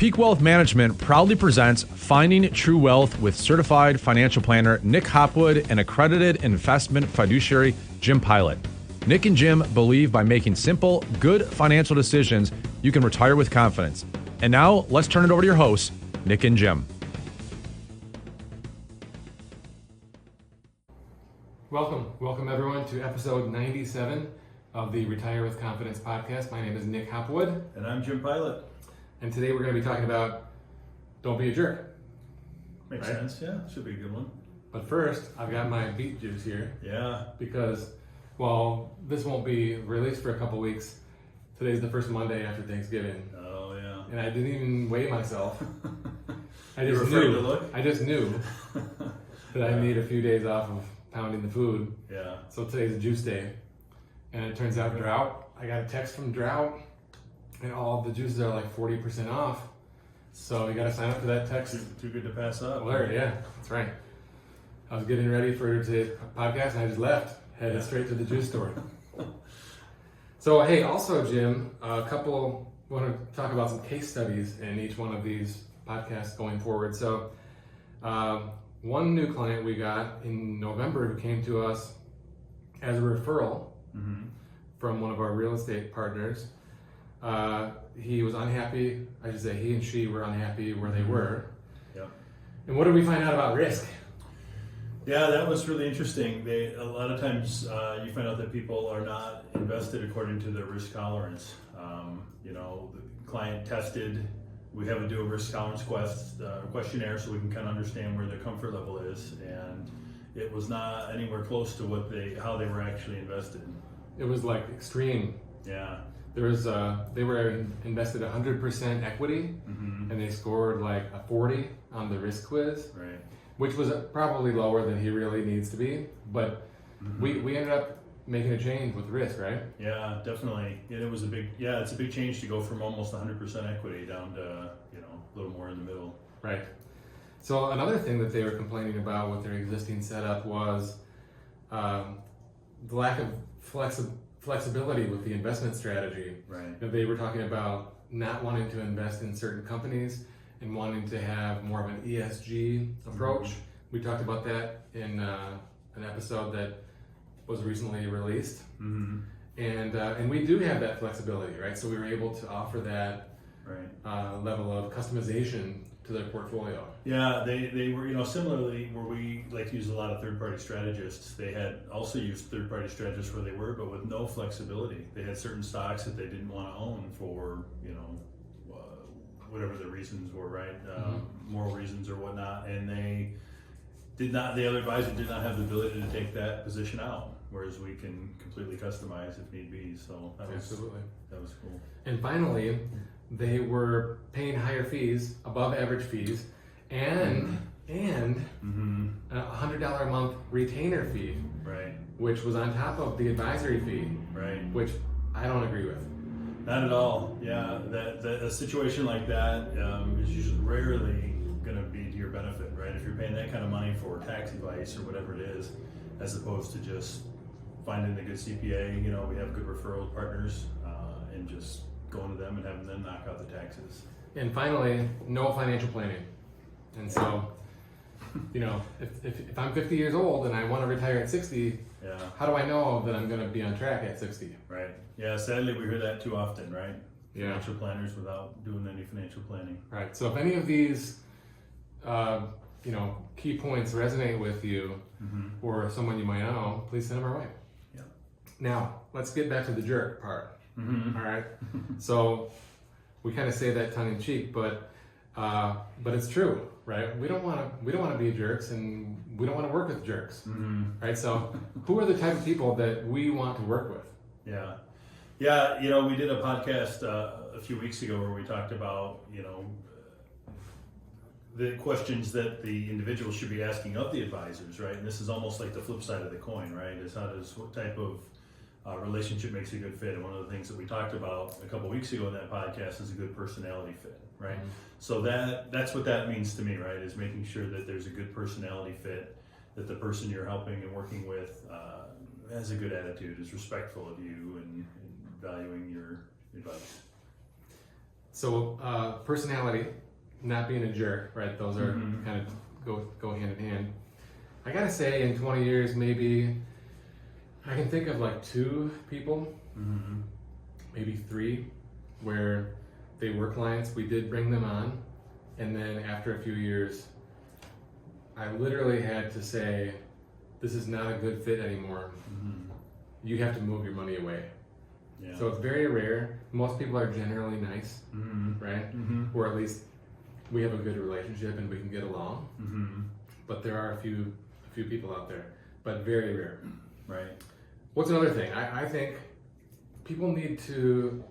Peak Wealth Management proudly presents Finding True Wealth with certified financial planner Nick Hopwood and accredited investment fiduciary Jim Pilat. Nick and Jim believe by making simple, good financial decisions, you can retire with confidence. And now, let's turn it over to your hosts, Nick and Jim. Welcome everyone to episode 97 of the Retire with Confidence podcast. My name is Nick Hopwood. And I'm Jim Pilat. And today we're going to be talking about don't be a jerk. Makes sense, yeah. Should be a good one. But first, I've got my beet juice here. Yeah. Because, well, this won't be released for a couple weeks. Today's the first Monday after Thanksgiving. Oh, yeah. And I didn't even weigh myself. I just knew that I need a few days off of pounding the food. Yeah. So today's a juice day. And it turns out drought. I got a text from drought. And all the juices are like 40% off. So you got to sign up for that text. Too good to pass up. Well, yeah, that's right. I was getting ready for today's podcast and I just left, headed straight to the juice store. So, hey, also, Jim, want to talk about some case studies in each one of these podcasts going forward. So, one new client we got in November who came to us as a referral from one of our real estate partners. He was unhappy. I should say he and she were unhappy where they were. Yep. And what did we find out about risk? Yeah, that was really interesting. A lot of times you find out that people are not invested according to their risk tolerance. The client tested. We have to do a risk tolerance questionnaire so we can kind of understand where their comfort level is, and it was not anywhere close to how they were actually invested. It was like extreme. Yeah. There was they were invested 100% equity, and they scored like a 40 on the risk quiz, right? Which was probably lower than he really needs to be. But we ended up making a change with risk, right? Yeah, definitely. And it was it's a big change to go from almost 100% equity down to a little more in the middle. Right. So another thing that they were complaining about with their existing setup was the lack of flexibility with the investment strategy. Right. They were talking about not wanting to invest in certain companies and wanting to have more of an ESG approach. We talked about that in an episode that was recently released. And we do have that flexibility, right? So we were able to offer that level of customization to their portfolio. Yeah, they were, similarly, where we like to use a lot of third-party strategists, they had also used third-party strategists where they were, but with no flexibility. They had certain stocks that they didn't want to own for, whatever the reasons were, right? Moral reasons or whatnot, and the other advisor did not have the ability to take that position out, whereas we can completely customize if need be. So that was cool. And finally, they were paying higher fees, above average fees, and a $100 a month retainer fee, right? Which was on top of the advisory fee, right? Which I don't agree with. Not at all. Yeah, a situation like that is usually rarely going to be to your benefit, right? If you're paying that kind of money for tax advice or whatever it is, as opposed to just finding a good CPA, we have good referral partners, and just going to them and having them knock out the taxes. And finally, no financial planning. And so, if I'm 50 years old and I want to retire at 60, how do I know that I'm going to be on track at 60? Right. Yeah, sadly we hear that too often, right? Yeah. Financial planners without doing any financial planning. Right. So if any of these, key points resonate with you or someone you might know, please send them our way. Yeah. Now, let's get back to the jerk part. All right. So we kind of say that tongue in cheek, but it's true, right? We don't want to be jerks, and we don't want to work with jerks, right? So who are the type of people that we want to work with? Yeah. We did a podcast a few weeks ago where we talked about the questions that the individual should be asking of the advisors, right? And this is almost like the flip side of the coin, right? Is what type of relationship makes a good fit. And one of the things that we talked about a couple weeks ago in that podcast is a good personality fit, right? So that's what that means to me, right? Is making sure that there's a good personality fit, that the person you're helping and working with has a good attitude, is respectful of you, and valuing your advice. So personality, not being a jerk, right? Those are kind of go hand in hand. I gotta say, in 20 years, maybe I can think of like 2 people, maybe 3, where they were clients. We did bring them on, and then after a few years, I literally had to say, "This is not a good fit anymore. You have to move your money away." Yeah. So it's very rare. Most people are generally nice, right? Or at least we have a good relationship and we can get along. But there are a few people out there, but very rare. Right. What's another thing? I think people need to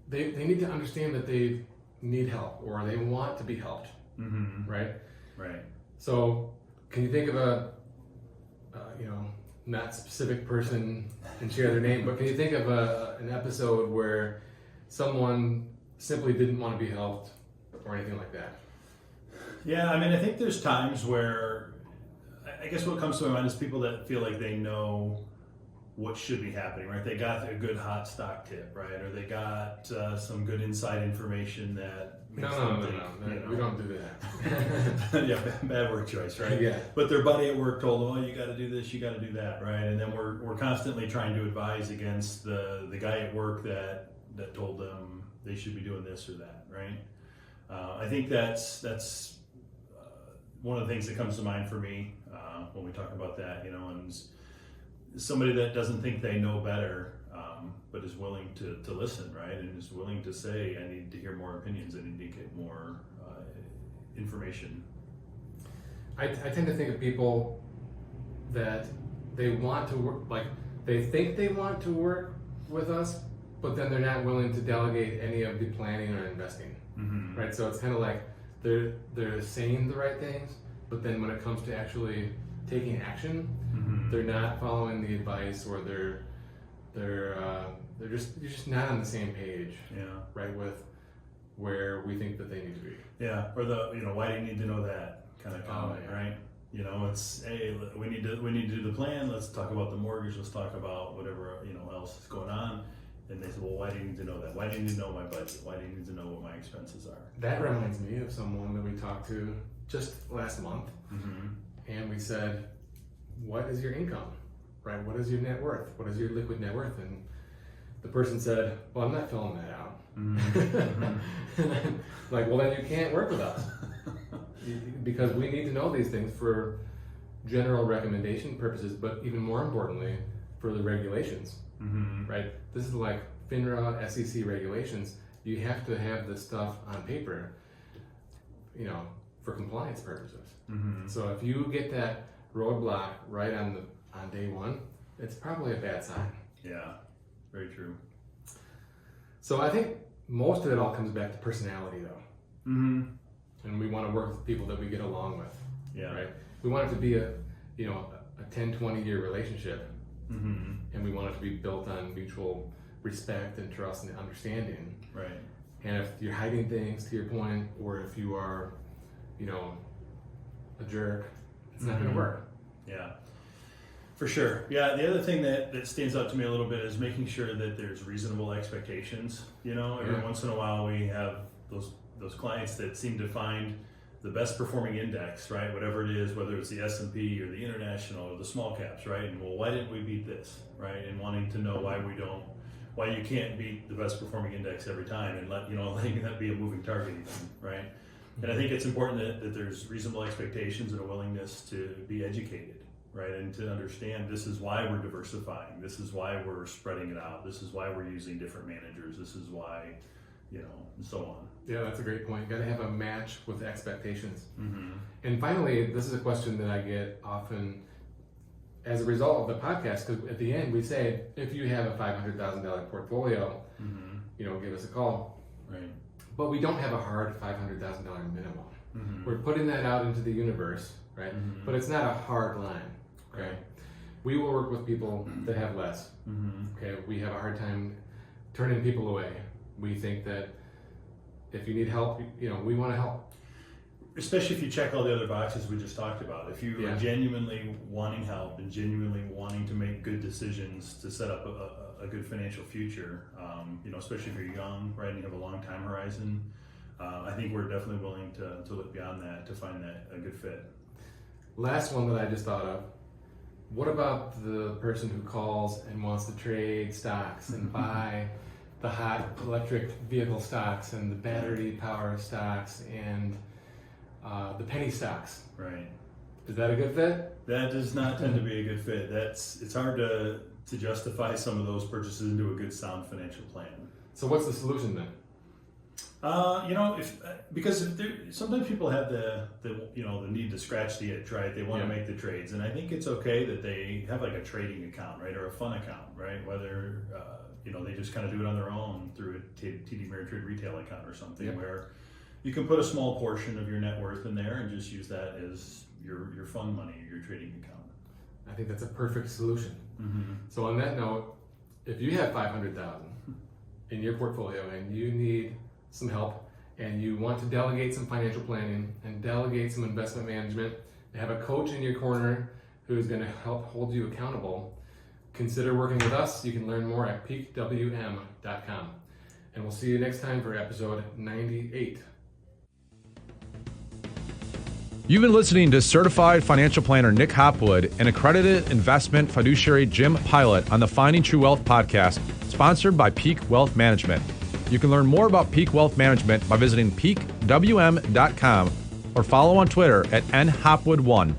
they need to understand that they need help or they want to be helped, right? Right. So can you think of a, not specific person and share their name, but can you think of an episode where someone simply didn't want to be helped or anything like that? Yeah, I mean, I think there's times where, I guess what comes to my mind is people that feel like they know what should be happening, right? They got a good hot stock tip, right? Or they got some good inside information that makes them think, we don't do that. Yeah, bad word choice, right? Yeah. But their buddy at work told them, "Oh, you got to do this, you got to do that," right? And then we're constantly trying to advise against the guy at work that told them they should be doing this or that, right? I think that's one of the things that comes to mind for me when we talk about that, and somebody that doesn't think they know better, but is willing to listen, right? And is willing to say, "I need to hear more opinions, I need to get more information." I tend to think of people that they want to work, like they think they want to work with us, but then they're not willing to delegate any of the planning or investing, right? So it's kind of like they're saying the right things, but then when it comes to actually taking action, they're not following the advice, or you're just not on the same page, right, with where we think that they need to be. Yeah, or why do you need to know that kind of comment, right? It's, hey, we need to do the plan. Let's talk about the mortgage. Let's talk about whatever else is going on. And they said, "Well, why do you need to know that? Why do you need to know my budget? Why do you need to know what my expenses are?" That reminds me of someone that we talked to just last month, and we said, "What is your income? Right? What is your net worth? What is your liquid net worth?" And the person said, "Well, I'm not filling that out." Like, well, then you can't work with us because we need to know these things for general recommendation purposes, but even more importantly, for the regulations, right? This is like FINRA, SEC regulations. You have to have this stuff on paper, for compliance purposes. So if you get that roadblock right on day one, it's probably a bad sign. Yeah, very true. So I think most of it all comes back to personality, though. And we want to work with people that we get along with. Yeah. Right. We want it to be a 10, 20-year relationship, and we want it to be built on mutual respect and trust and understanding. Right. And if you're hiding things, to your point, or if you are, a jerk, it's not going to work. Yeah, for sure. Yeah, the other thing that stands out to me a little bit is making sure that there's reasonable expectations. Every once in a while we have those clients that seem to find the best performing index, right? Whatever it is, whether it's the S&P or the international or the small caps, right? And why didn't we beat this, right? And wanting to know why you can't beat the best performing index every time, and letting that be a moving target even, right? And I think it's important that there's reasonable expectations and a willingness to be educated, right? And to understand this is why we're diversifying. This is why we're spreading it out. This is why we're using different managers. This is why, and so on. Yeah, that's a great point. You got to have a match with expectations. And finally, this is a question that I get often as a result of the podcast, because at the end we say, if you have a $500,000 portfolio, give us a call. Right. But we don't have a hard $500,000 minimum. We're putting that out into the universe, right? But it's not a hard line, okay? We will work with people that have less, okay? We have a hard time turning people away. We think that if you need help, we want to help. especially if you check all the other boxes we just talked about. If you Yeah. are genuinely wanting help and genuinely wanting to make good decisions to set up a good financial future, especially if you're young, right, and you have a long time horizon, I think we're definitely willing to look beyond that to find that a good fit. Last one that I just thought of. What about the person who calls and wants to trade stocks and buy the hot electric vehicle stocks and the battery power stocks and the penny stocks? Right. Is that a good fit? That does not tend to be a good fit. It's hard to justify some of those purchases into a good sound financial plan. So what's the solution then? Sometimes people have the need to scratch the itch, right? They want to make the trades, and I think it's okay that they have like a trading account, right, or a fun account, right? Whether they just kind of do it on their own through a TD Ameritrade retail account or something, where you can put a small portion of your net worth in there and just use that as your fun money, your trading account. I think that's a perfect solution. Mm-hmm. So on that note, if you have $500,000 in your portfolio and you need some help and you want to delegate some financial planning and delegate some investment management, and have a coach in your corner who's going to help hold you accountable, consider working with us. You can learn more at peakwm.com. And we'll see you next time for episode 98. You've been listening to certified financial planner Nick Hopwood and accredited investment fiduciary Jim Pilat on the Finding True Wealth podcast, sponsored by Peak Wealth Management. You can learn more about Peak Wealth Management by visiting peakwm.com or follow on Twitter at nhopwood1.